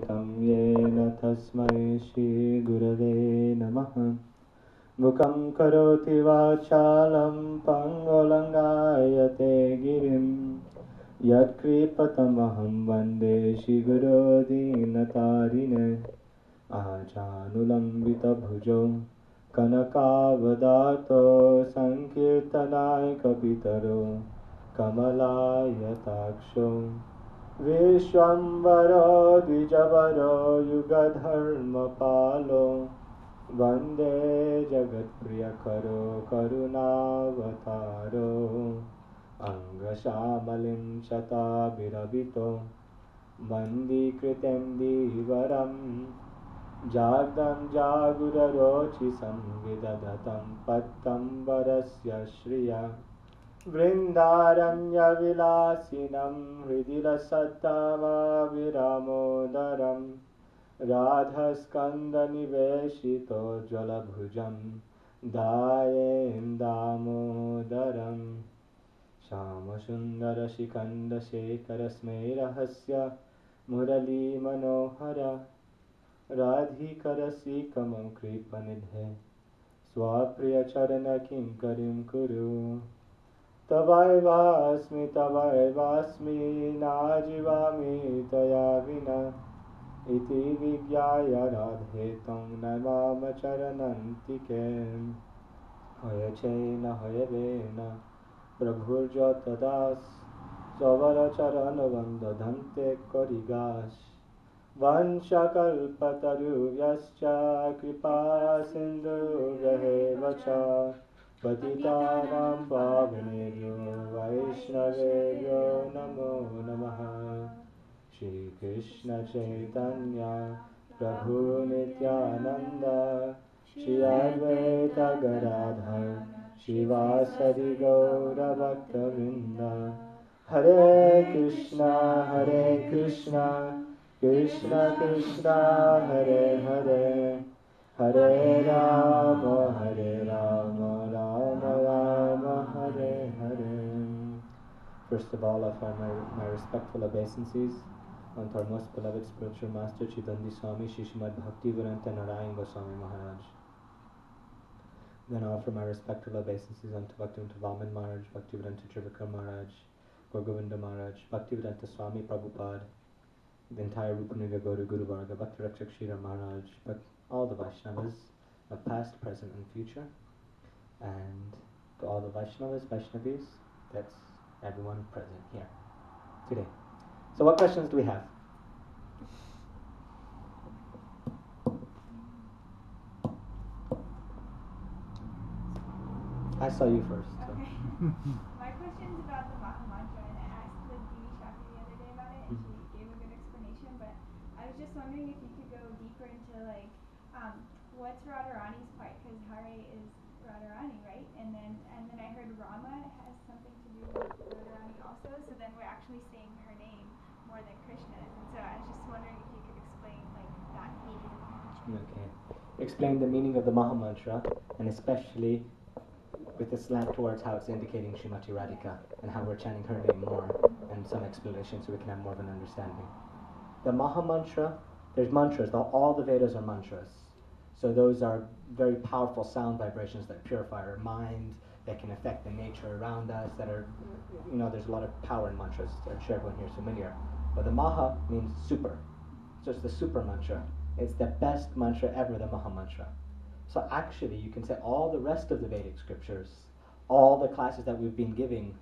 Tam yena tasmai Shri Gurave Namaha. Mukam karoti vachalam pangolangayate girim. Yat kripatamaham vande Shri Guru Dinatarine. Ajanulambita bhujo kanakavadato sankirtanay kapitaro kamalaya Vishwambaro Dvijavaro Yugadharma Palo Vande Jagat Priyakaro Karunavataro Angashamalim Shata Birabito Mandi Kritem Divaram Jagdam Jagurarochi Samvidadatam Pattam Varasya Shriya Vrindaranya Vilasinam Hridirasattama Viramodaram Radhaskanda Niveshito Jalabhujam Dayem Damodaram Shama Sundara Shikanda Shekara Smerahasya Murali Manohara Radhikara Sikamam Kripanidhe Swapriya Charana Kinkarim Kuru Tavaivasmi najivami taya vina iti vigyaya radhetam namama charanantikem hayachena hayavena prabhurja tadas savara charanavandadhante korigas vanchakalpataruyascha kripa sindhu vacha Patitanam pavanebhyo Vaishnavebhyo namo namaha Shri Krishna Chaitanya Prabhu Nityananda Shri Advaita Gadadhar Shivasari Gaura Bhakta Vrinda Hare Krishna Krishna Krishna Hare Hare Hare Rama Rama Rama Hare Hare. First of all, I offer my respectful obeisances unto our most beloved spiritual master Visnu Swami Shishimad Bhaktivedanta Narayan Goswami Maharaj. Then I offer my respectful obeisances unto Bhaktivedanta Vaman Maharaj, Bhaktivedanta Trivikram Maharaj, Gaur Govinda Maharaj, Bhaktivedanta Swami Prabhupada, the entire Rupanuga Gaura Guru Varga, Bhakti Rakshak Shira Maharaj, but all the Vaishnavas of past, present and future, and to all the Vaishnavas, Vaishnavis, that's everyone present here today. So what questions do we have? I saw you first. So. Okay. My question's about the Mahamantra, and I asked the Devi Shakti the other day about it, and she gave a good explanation, but I was just wondering if you could go deeper into, like, what's Radharani's part, because Hare is Radharani, right? And then I heard Rama has something to do with Radharani also, so then we're actually saying her name more than Krishna's, and so I was just wondering if you could explain, like, that meaning. Okay. Explain the meaning of the Mahamantra, and especially with a slant towards how it's indicating Srimati Radhika and how we're chanting her name more, and some explanation so we can have more of an understanding. The Mahamantra, there's mantras, all the Vedas are mantras. So those are very powerful sound vibrations that purify our mind, that can affect the nature around us, that are, there's a lot of power in mantras. I'm sure everyone here is familiar. But the Maha means super. So it's the super mantra. It's the best mantra ever, the Mahamantra. So actually, you can say all the rest of the Vedic scriptures, all the classes that we've been giving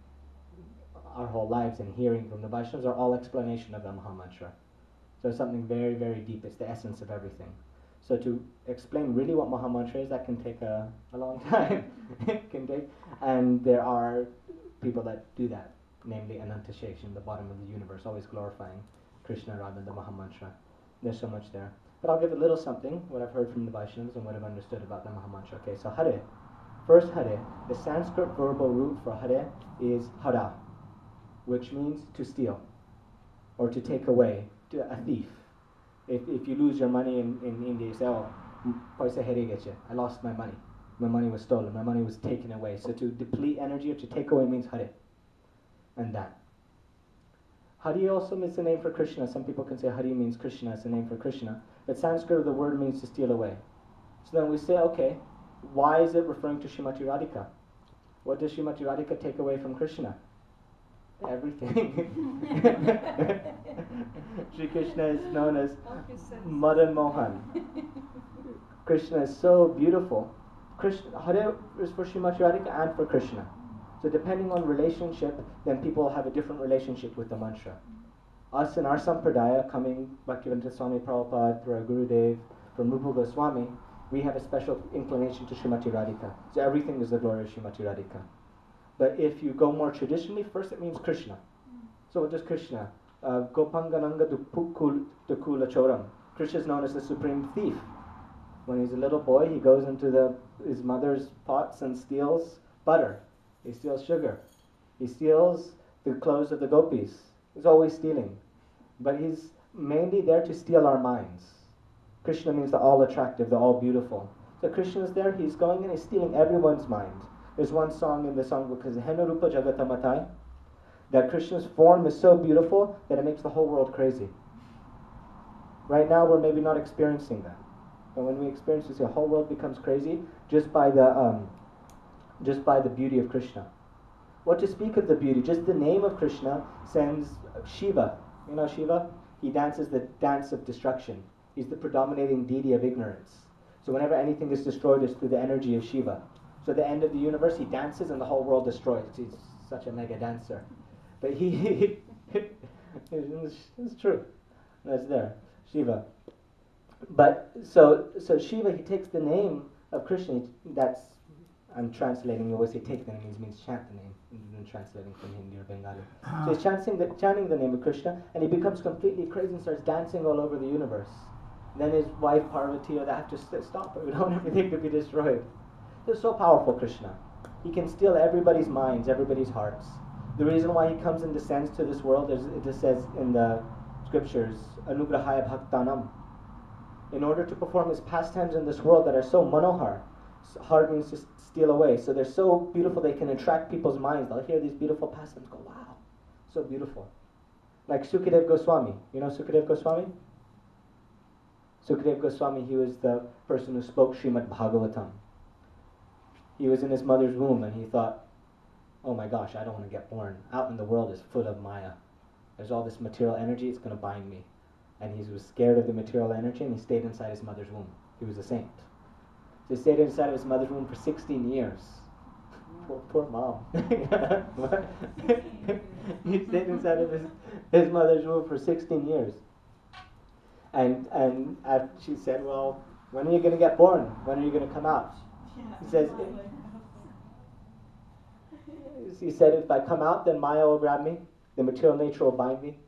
our whole lives and hearing from the Vaishnavas are all explanation of the Mahamantra. So it's something very, very deep. It's the essence of everything. So to explain really what Mahamantra is, that can take a long time. It can take, and there are people that do that, namely Ananta Shesh in the bottom of the universe, always glorifying Krishna rather than the Mahamantra. There's so much there. But I'll give a little something, what I've heard from the Vaishnavas and what I've understood about the Mahamantra. Okay, so Hare. First Hare, the Sanskrit verbal root for Hare is Hara, which means to steal, or to take away, a thief. If you lose your money in India, you say, oh, paisa here geche, I lost my money. My money was stolen, my money was taken away. So to deplete energy or to take away means Hare. And that. Hari also is a name for Krishna. Some people can say Hari means Krishna, it's a name for Krishna. But Sanskrit, the word means to steal away. So then we say, okay, why is it referring to Srimati Radhika? What does Srimati Radhika take away from Krishna? Everything. Sri Krishna is known as Madan Mohan. Krishna is so beautiful. Hare is for Srimati Radhika and for Krishna. So depending on relationship, then people have a different relationship with the mantra. Us in our sampradaya, coming Bhaktivedanta Swami Prabhupada, through our Gurudev, from Rupa Goswami, we have a special inclination to Srimati Radhika. So everything is the glory of Srimati Radhika. But if you go more traditionally, first it means Krishna. So what does Krishna? Gopangananga Dukula Choram. Krishna is known as the supreme thief. When he's a little boy, he goes into his mother's pots and steals butter. He steals sugar. He steals the clothes of the gopis. He's always stealing. But he's mainly there to steal our minds. Krishna means the all-attractive, the all-beautiful. So Krishna is there, he's going and he's stealing everyone's mind. There's one song in the songbook, because Henarupa Jagatamatai, that Krishna's form is so beautiful that it makes the whole world crazy. Right now we're maybe not experiencing that. But when we experience this, the whole world becomes crazy just by the beauty of Krishna. What to speak of the beauty? Just the name of Krishna sends Shiva. You know Shiva? He dances the dance of destruction. He's the predominating deity of ignorance. So whenever anything is destroyed, it's through the energy of Shiva. So at the end of the universe, he dances and the whole world destroys. He's such a mega dancer. But it's true. That's there. Shiva. But so Shiva, he takes the name of Krishna. I'm translating. You always say take the name, means chant the name. I'm translating from Hindi or Bengali. So he's chanting the name of Krishna, and he becomes completely crazy and starts dancing all over the universe. Then his wife Parvati, they have to stop it. We don't want everything to be destroyed. He's so powerful, Krishna. He can steal everybody's minds, everybody's hearts. The reason why he comes and descends to this world is, it just says in the scriptures, Anugrahaya Bhaktanam. In order to perform his pastimes in this world that are so manohar, hard means to steal away. So they're so beautiful they can attract people's minds. They'll hear these beautiful pastimes, go, wow, so beautiful. Like Sukadev Goswami. You know Sukadev Goswami? Sukadev Goswami, he was the person who spoke Srimad Bhagavatam. He was in his mother's womb and he thought, oh my gosh, I don't want to get born. Out in the world is full of Maya. There's all this material energy, it's going to bind me. And he was scared of the material energy and he stayed inside his mother's womb. He was a saint. So he stayed inside of his mother's womb for 16 years. Poor mom. He stayed inside of his mother's womb for 16 years. And she said, well, when are you going to get born? When are you going to come out? He said, if I come out, then Maya will grab me. The material nature will bind me.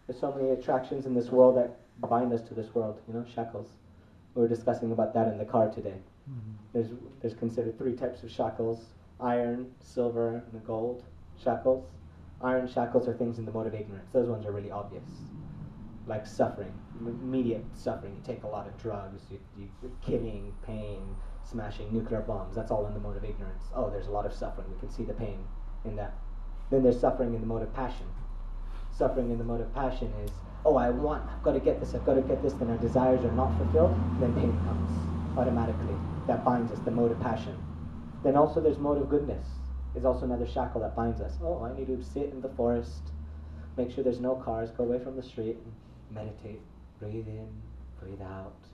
There's so many attractions in this world that bind us to this world, shackles. We were discussing about that in the car today. Mm-hmm. There's considered 3 types of shackles: iron, silver, and gold shackles. Iron shackles are things in the mode of ignorance. Those ones are really obvious. Like suffering, immediate suffering. You take a lot of drugs, you're killing, pain, smashing nuclear bombs. That's all in the mode of ignorance. Oh, there's a lot of suffering. We can see the pain in that. Then there's suffering in the mode of passion. Suffering in the mode of passion is, oh, I've got to get this, then our desires are not fulfilled, then pain comes automatically. That binds us, the mode of passion. Then also there's mode of goodness. Is also another shackle that binds us. Oh, I need to sit in the forest, make sure there's no cars, go away from the street, and meditate, breathe in, breathe out,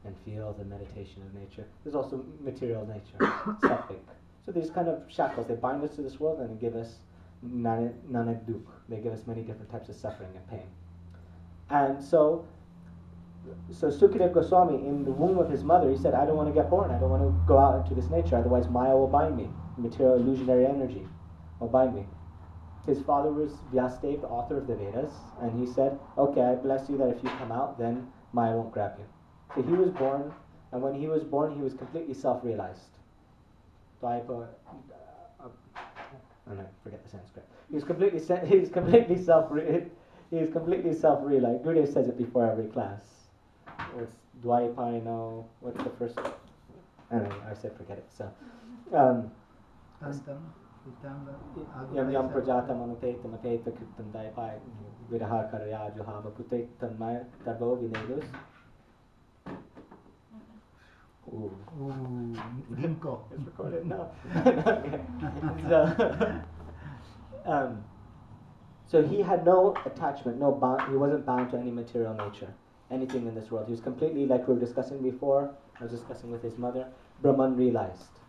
and feel the meditation of nature. There's also material nature, sattvic. So these kind of shackles, they bind us to this world and they give us nanak dukh. They give us many different types of suffering and pain. And so Sukadev Goswami, in the womb of his mother, he said, I don't want to get born. I don't want to go out into this nature. Otherwise Maya will bind me. Material illusionary energy will bind me. His father was Vyasadeva, the author of the Vedas, and he said, okay, I bless you that if you come out, then Maya won't grab you. So he was born, and when he was born, he was completely self-realized. I forget the Sanskrit. He was completely self-realized. Gurudev says it before every class. What's Dvaiparino? What's the first? Anyway, I said forget it. So, Yam yam prajatam anupeta mapeta kriptam daipai viraha karaya juhava putetan maya darbo vinedus. Ooh. Limco. It's recorded now. So he had no attachment, no bound. He wasn't bound to any material nature, anything in this world. He was completely, like we were discussing before, I was discussing with his mother, Brahman realized.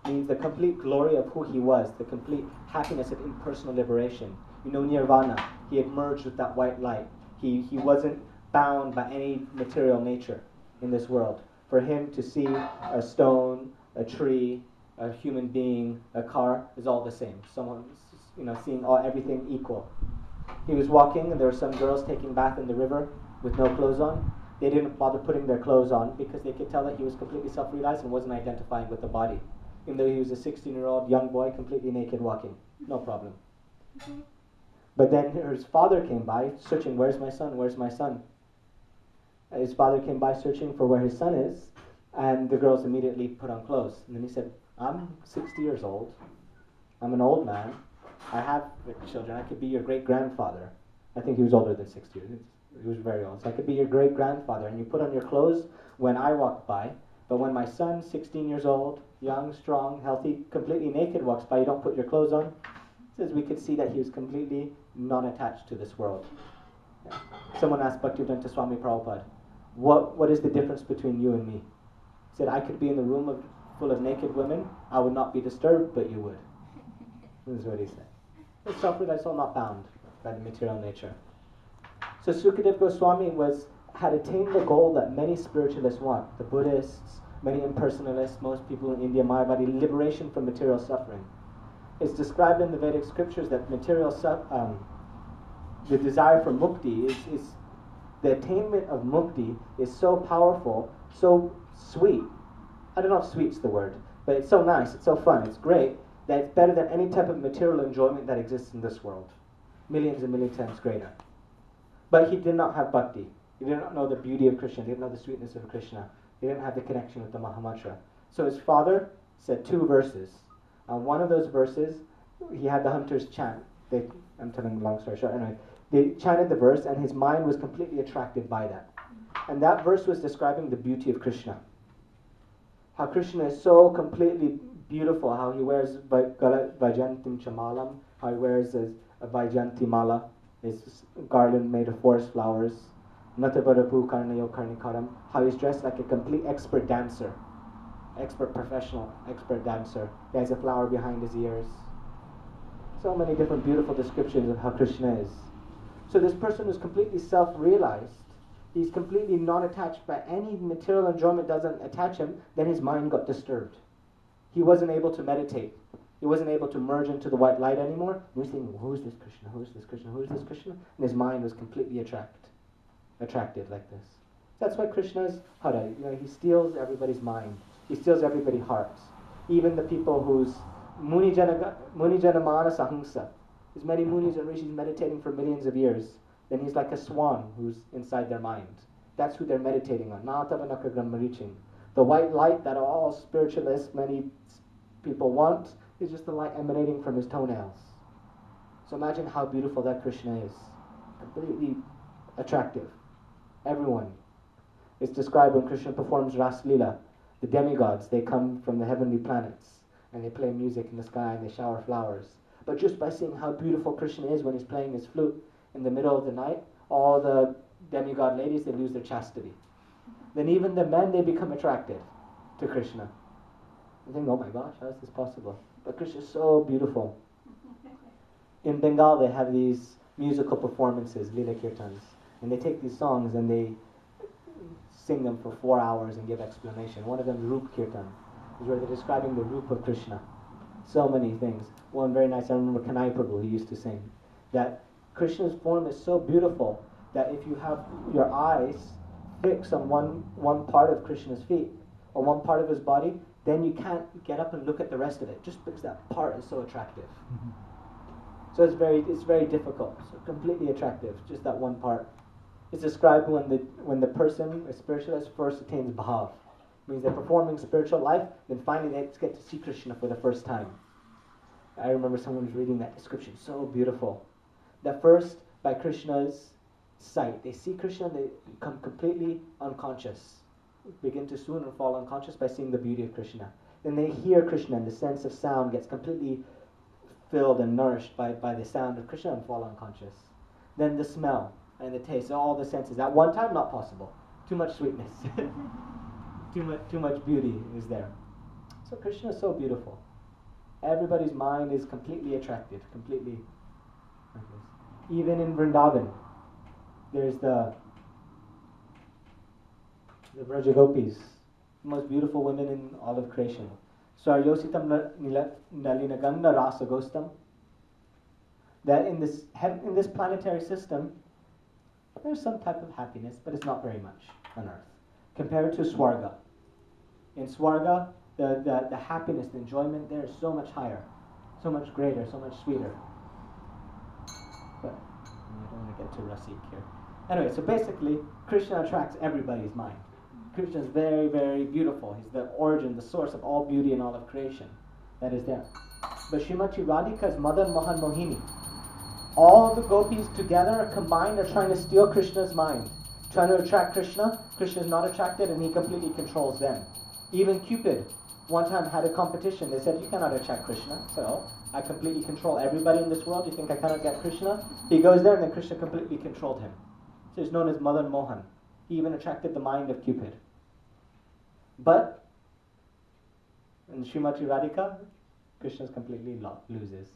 Means the complete glory of who he was, the complete happiness of impersonal liberation. You know, nirvana. He had merged with that white light. He wasn't bound by any material nature in this world. For him to see a stone, a tree, a human being, a car is all the same. Someone, seeing everything equal. He was walking, and there were some girls taking bath in the river with no clothes on. They didn't bother putting their clothes on because they could tell that he was completely self-realized and wasn't identifying with the body. Even though he was a 16-year-old young boy, completely naked walking. No problem. But then his father came by, searching, where's my son, where's my son? His father came by searching for where his son is, and the girls immediately put on clothes. And then he said, I'm 60 years old. I'm an old man. I have children. I could be your great-grandfather. I think he was older than 60 years. He was very old. So I could be your great-grandfather, and you put on your clothes when I walk by. But when my son, 16 years old, young, strong, healthy, completely naked, walks by, you don't put your clothes on. It says we could see that he was completely non-attached to this world. Yeah. Someone asked Bhaktivedanta Swami Prabhupada, what is the difference between you and me? He said, I could be in the room full of naked women. I would not be disturbed, but you would. This is what he said. It's self-realized, all not bound by the material nature. So Sukadeva Goswami had attained the goal that many spiritualists want. The Buddhists, many impersonalists, most people in India, Mayavadi, liberation from material suffering. It's described in the Vedic scriptures that the desire for mukti is the attainment of mukti is so powerful, so sweet. I don't know if sweet's the word, but it's so nice, it's so fun, it's great, that it's better than any type of material enjoyment that exists in this world. Millions and million times greater. But he did not have bhakti. He did not know the beauty of Krishna. He didn't know the sweetness of Krishna. He didn't have the connection with the Mahamantra. So his father said 2 verses. One of those verses, he had the hunters chant. I'm telling a long story short. Anyway, they chanted the verse, and his mind was completely attracted by that. And that verse was describing the beauty of Krishna. How Krishna is so completely beautiful, how he wears Vajantim Chamalam, how he wears a Vajanti Mala, his garland made of forest flowers, Natavarapu Karnayo Karnikaram, how he's dressed like a complete expert dancer, expert professional, expert dancer. He has a flower behind his ears. So many different beautiful descriptions of how Krishna is. So this person who's completely self-realized, he's completely non-attached by any material enjoyment, doesn't attach him, then his mind got disturbed. He wasn't able to meditate. He wasn't able to merge into the white light anymore. He was thinking, who is this Krishna? Who is this Krishna? Who is this Krishna? And his mind was completely attracted like this. That's why Krishna's Hara, he steals everybody's mind. He steals everybody's hearts. Even the people whose Muni Jana Manas Ahimsa. There's many munis and rishis meditating for millions of years. Then he's like a swan who's inside their mind. That's who they're meditating on. Natavanakagram Mariching. The white light that all spiritualists, many people want, is just the light emanating from his toenails. So imagine how beautiful that Krishna is. Completely attractive. Everyone. It's described when Krishna performs Ras Leela. The demigods, they come from the heavenly planets and they play music in the sky and they shower flowers. But just by seeing how beautiful Krishna is when he's playing his flute in the middle of the night, all the demigod ladies, they lose their chastity. Then even the men, they become attracted to Krishna. They think, oh my gosh, how is this possible? But Krishna is so beautiful. In Bengal, they have these musical performances, Leela Kirtans. And they take these songs and they sing them for 4 hours and give explanation. One of them, Roop Kirtan, is where they're describing the Roop of Krishna. So many things. One very nice, I remember Kanai Prabhu, he used to sing, that Krishna's form is so beautiful that if you have your eyes fixed on one part of Krishna's feet or one part of his body, then you can't get up and look at the rest of it, just because that part is so attractive. Mm-hmm. So it's very difficult. So completely attractive, just that one part. It's described when the person, a spiritualist, first attains bhav. It means they're performing spiritual life, then finally they get to see Krishna for the first time. I remember someone was reading that description, so beautiful. The first, by Krishna's sight, they see Krishna and they become completely unconscious, begin to swoon and fall unconscious by seeing the beauty of Krishna. Then they hear Krishna and the sense of sound gets completely filled and nourished by the sound of Krishna and fall unconscious. Then the smell and the taste, all the senses. At one time, not possible. Too much sweetness. too much beauty is there. So Krishna is so beautiful. Everybody's mind is completely attracted, completely like this. Even in Vrindavan, there's the Vraja Gopis, the most beautiful women in all of creation. Saryositam nalinaganda rasa gostam. That in this planetary system, there's some type of happiness, but it's not very much on earth. Compared to Swarga. In Swarga, the happiness, the enjoyment there is so much higher, so much greater, so much sweeter. But I don't want to get too Rasik here. Anyway, so basically, Krishna attracts everybody's mind. Krishna is very, very beautiful. He's the origin, the source of all beauty in all of creation. That is there. But Srimati Radhika is Madan Mohan Mohini. All the gopis together combined are trying to steal Krishna's mind. Trying to attract Krishna. Krishna is not attracted and he completely controls them. Even Cupid one time had a competition. They said, you cannot attract Krishna. So, I completely control everybody in this world. You think I cannot get Krishna? He goes there and then Krishna completely controlled him. So he's known as Madan Mohan. He even attracted the mind of Cupid. But in Srimati Radhika, Krishna completely loses.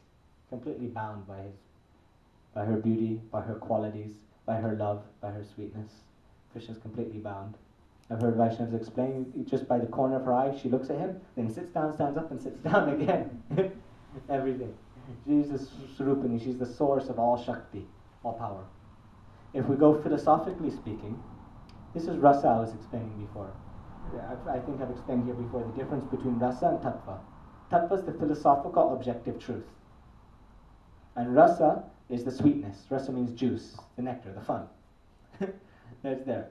Completely bound by her beauty, by her qualities, by her love, by her sweetness. Krishna's completely bound. I've heard Vaishnavas explain, just by the corner of her eye, she looks at him, then sits down, stands up, and sits down again. Everything. She's the Swarupini, she's the source of all Shakti, all power. If we go philosophically speaking, this is rasa I was explaining before. I think I've explained here before the difference between rasa and tattva. Tattva is the philosophical objective truth. And rasa is the sweetness. Rasa means juice, the nectar, the fun. That's there.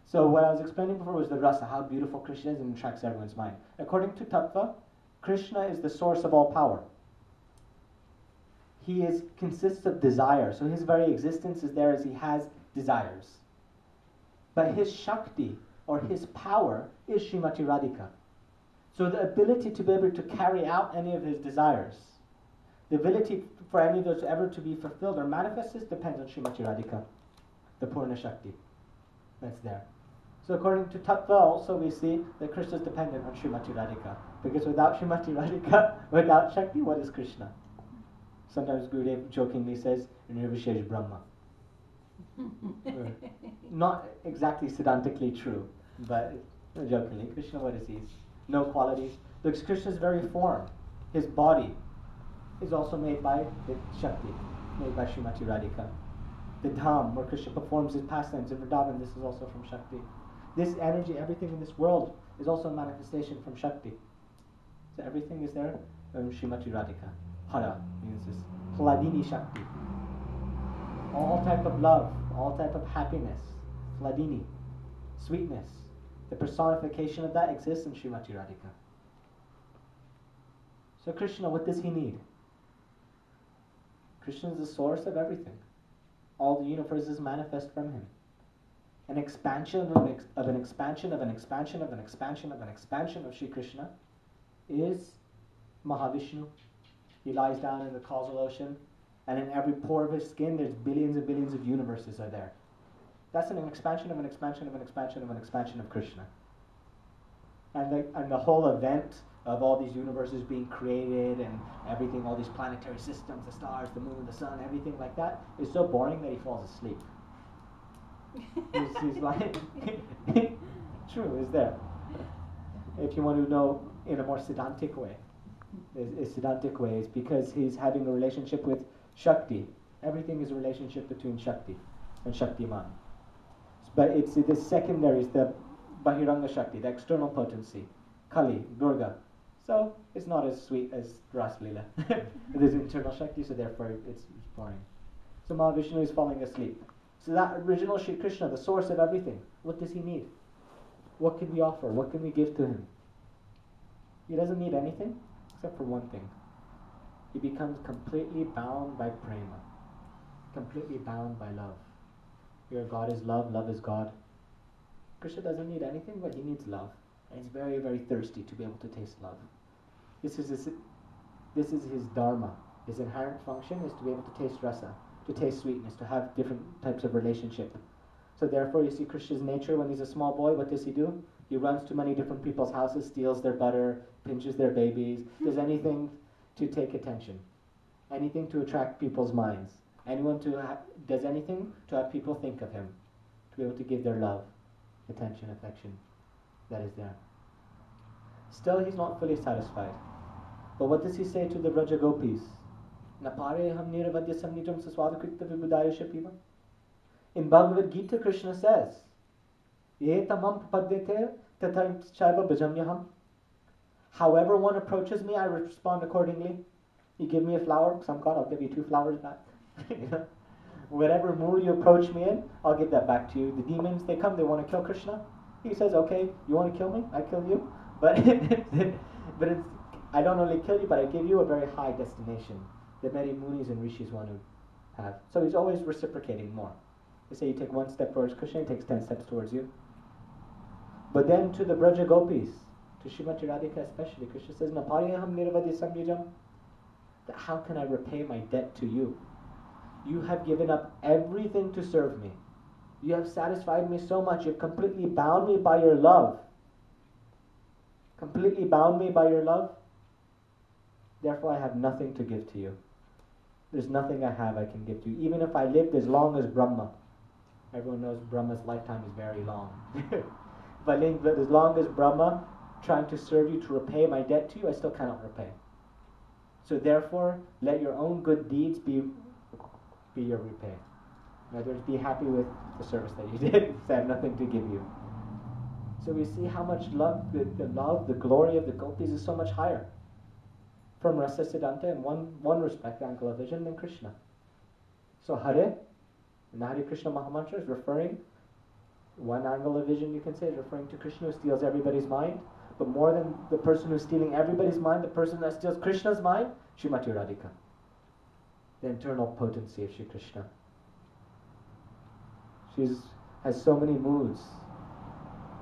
So what I was explaining before was the rasa, how beautiful Krishna is and attracts everyone's mind. According to tattva, Krishna is the source of all power. He consists of desire, so his very existence is there as he has desires. But his Shakti, or his power, is Srimati Radhika. So the ability to be able to carry out any of his desires, the ability for any of those ever to be fulfilled or manifested depends on Srimati Radhika, the Purna Shakti. That's there. So according to Tattva also we see that Krishna is dependent on Srimati Radhika. Because without Srimati Radhika, without Shakti, what is Krishna? Sometimes Gurudev jokingly says, Nirvishesh Brahma. Not exactly sedantically true, but jokingly, Krishna, what is he? No qualities. Because Krishna's very form, his body, is also made by the Shakti, made by Srimati Radhika. The Dham, where Krishna performs his pastimes in Vrindavan, this is also from Shakti. This energy, everything in this world, is also a manifestation from Shakti. So everything is there from Srimati Radhika. Hara means this Hladini Shakti. All type of love, all type of happiness, Hladini, sweetness. The personification of that exists in Srimati Radhika. So Krishna, what does he need? Krishna is the source of everything. All the universes manifest from him. An expansion of an expansion of an expansion of an expansion of an expansion of Sri Krishna is Mahavishnu. He lies down in the causal ocean, and in every pore of his skin there's billions and billions of universes are there. That's an expansion of an expansion of an expansion of an expansion of Krishna. And the whole event of all these universes being created and everything, all these planetary systems, the stars, the moon, the sun, everything like that, is so boring that he falls asleep. he's like, true, is there. If you want to know in a more Siddhantic way, is because he's having a relationship with Shakti. Everything is a relationship between Shakti and Shaktiman. But it's the secondary, it's the Bahiranga Shakti, the external potency, Kali, Durga. So it's not as sweet as Ras Leela. There's internal Shakti, so therefore it's boring. So Mahavishnu is falling asleep. So that original Sri Krishna, the source of everything, what does he need? What can we offer? What can we give to him? He doesn't need anything except for one thing. he becomes completely bound by prema, completely bound by love. Your God is love, love is God. Krishna doesn't need anything, but he needs love. And he's very, very thirsty to be able to taste love. This is his dharma. His inherent function is to be able to taste rasa, to taste sweetness, to have different types of relationship. So therefore you see Krishna's nature when he's a small boy, what does he do? He runs to many different people's houses, steals their butter, pinches their babies, does anything to take attention, anything to attract people's minds. Does anything to have people think of him, to be able to give their love, attention, affection that is there. Still, he's not fully satisfied. But what does he say to the Vraja Gopis? Napareham niravadya samnijam saswadakritta vibudayasha piva. In Bhagavad Gita, Krishna says, Ye tamam padyate tatham chaiva bhajamyaham. However one approaches me, I respond accordingly. You give me a flower, because I'm God, I'll give you 2 flowers back. Whatever mood you approach me in, I'll give that back to you. The demons, they come, they want to kill Krishna. He says, okay, you want to kill me? I kill you. But it's, I don't only kill you, but I give you a very high destination that many munis and rishis want to have. So he's always reciprocating more. They say you take 1 step towards Krishna, he takes 10 steps towards you. But then to the Braja Gopis, to Srimati Radhika especially, Krishna says, Napariyaham nirvadi samyajam. How can I repay my debt to you? You have given up everything to serve me. You have satisfied me so much. You've completely bound me by your love. Completely bound me by your love. Therefore, I have nothing to give to you. There's nothing I have I can give to you. Even if I lived as long as Brahma. Everyone knows Brahma's lifetime is very long. If I lived as long as Brahma, trying to serve you to repay my debt to you, I still cannot repay. So therefore, let your own good deeds be your repay. In other words, be happy with the service that you did, because I have nothing to give you. So we see how much love, the glory of the gopis is so much higher from Rasa Siddhanta in one respect, angle of vision, than Krishna. So Hare, in the Hare Krishna Mahamantra, is referring, one angle of vision you can say, is referring to Krishna who steals everybody's mind, but more than the person who's stealing everybody's mind, the person that steals Krishna's mind, Srimati Radhika. The internal potency of Shri Krishna. She has so many moods.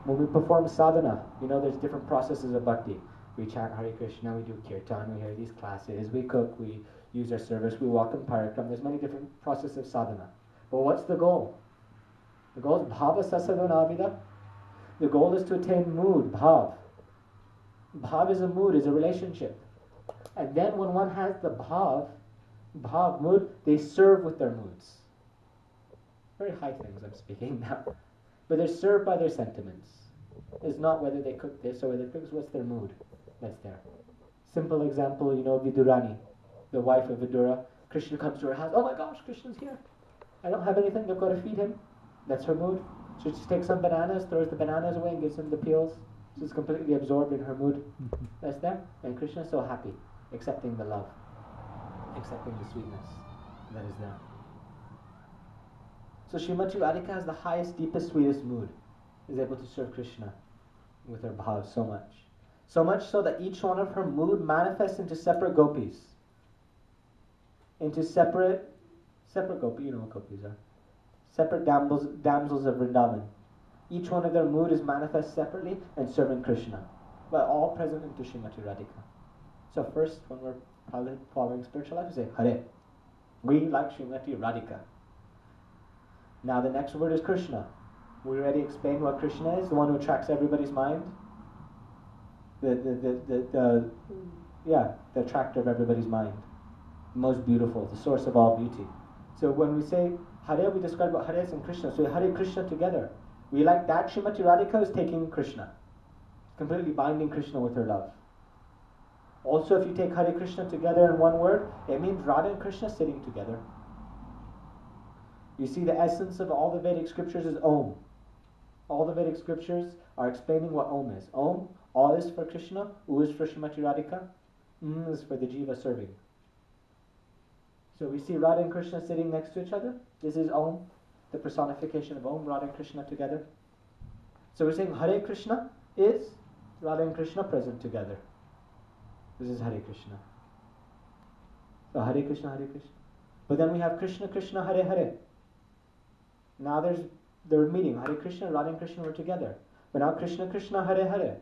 When we perform sadhana, there's different processes of bhakti. We chant Hare Krishna, we do kirtan, we hear these classes, we cook, we use our service, we walk in parakram. There's many different processes of sadhana. But what's the goal? The goal is bhava sasadhanavida. The goal is to attain mood, bhav. Bhav is a mood, is a relationship. And then when one has the bhav mood, they serve with their moods. Very high things I'm speaking now. But they're served by their sentiments. It's not whether they cook this or whether they cook, what's their mood that's there. Simple example, Vidurani, the wife of Vidura. Krishna comes to her house, oh my gosh, Krishna's here. I don't have anything, I've got to feed him. That's her mood. So she takes some bananas, throws the bananas away and gives him the peels. She's completely absorbed in her mood. That's there. And Krishna is so happy, accepting the love, accepting the sweetness that is there. So Srimati Radhika has the highest, deepest, sweetest mood, is able to serve Krishna with her bhav so much. So much so that each one of her mood manifests into separate gopis. Into separate gopis, you know what gopis are. Separate damsels of Vrindavan. Each one of their mood is manifest separately and serving Krishna. But all present into Srimati Radhika. So first, when we're following spiritual life, we say, Hare. We like Srimati Radhika. Now the next word is Krishna. We already explained what Krishna is, the one who attracts everybody's mind. The attractor of everybody's mind. The most beautiful, the source of all beauty. So when we say Hare, we describe what Hare is and Krishna. So Hare Krishna together. We like that Srimati Radhika is taking Krishna. Completely binding Krishna with her love. Also, if you take Hare Krishna together in one word, it means Radha and Krishna sitting together. You see, the essence of all the Vedic scriptures is Om. All the Vedic scriptures are explaining what Om is. Om, all is for Krishna, U is for Srimati Radhika, is for the Jiva serving. So we see Radha and Krishna sitting next to each other. This is Om, the personification of Om, Radha and Krishna together. So we're saying Hare Krishna is Radha and Krishna present together. This is Hare Krishna. So Hare Krishna, Hare Krishna. But then we have Krishna Krishna, Hare Hare. Now they're meeting. Hare Krishna, Radha and Krishna were together. But now Krishna Krishna, Hare Hare.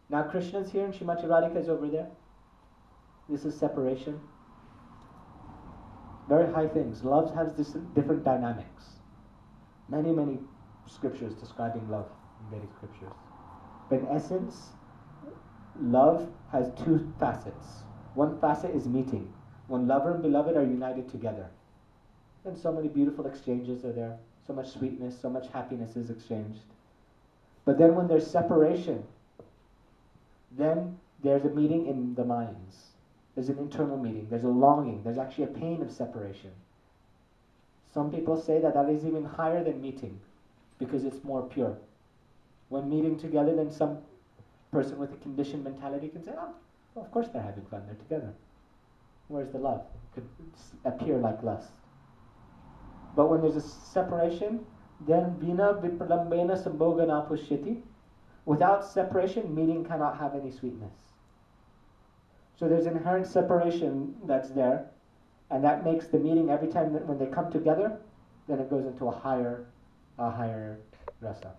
Now Krishna's here and Srimati Radhika is over there. This is separation. Very high things. Love has this different dynamics. Many scriptures describing love in Vedic scriptures. But in essence, love has two facets. One facet is meeting. When lover and beloved are united together. And so many beautiful exchanges are there. So much sweetness, so much happiness is exchanged. But then when there's separation, then there's a meeting in the minds. There's an internal meeting. There's a longing. There's actually a pain of separation. Some people say that is even higher than meeting because it's more pure. When meeting together, then some person with a conditioned mentality can say, oh, well, of course they're having fun. They're together. Where's the love? It could appear like lust. But when there's a separation, then vina vipralambena sambhogana pushyati. Without separation, meeting cannot have any sweetness. So there's inherent separation that's there, and that makes the meeting every time that when they come together, then it goes into a higher rasa.